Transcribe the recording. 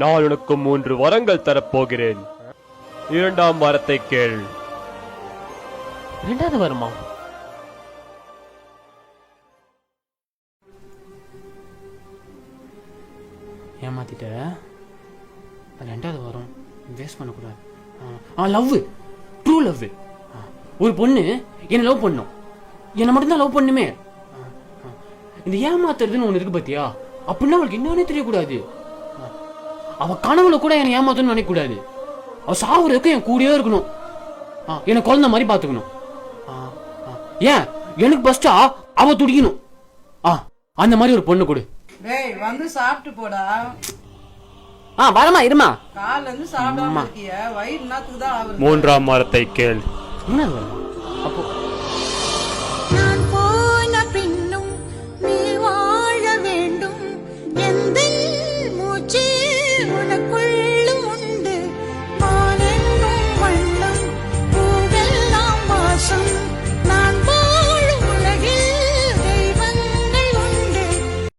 நான் உனக்கு 3 வரங்கள் தரப்போகிறேன். 2ஆம் வரத்தை கேள். 2வது வரமா? ஏமாத்திட்ட. 2வது வரும் வேஸ்ட் பண்ணக்கூடாது. Love, true love. ஒரு பொண்ணு என்ன லவ் பண்ணும், என்ன மட்டும்தான் லவ் பண்ணுமே. இந்த ஏமாத்துறதுன்னு ஒண்ணு இருக்கு பாத்தியா, அப்படின்னா அவளுக்கு என்னன்னே தெரியக்கூடாது. அவ கனவுல கூட என்ன ஏமாத்தணும்னு நினைக்க கூடாது. அவ சாவுறதுக்கு என் கூடயே இருக்கணும். என்ன குழந்தை மாதிரி பாத்துக்கணும். ஏன் எனக்கு பஸ்டா அவ துடிக்கணும். அந்த மாதிரி ஒரு பொண்ணு கொடு. டேய் வந்து சாப்பிட்டு போடா. வரமா இருமா. காலைல இருந்து சாப்பிடாம இருக்கிய, வயிறு நாத்துக்கு தான் ஆகுது. 3ஆம் வரத்தை கேள். என்ன வருமா? அப்போ நான் போன பின்னும் நீ வாழ வேண்டும், எந்த மூச்சு உனக்குள்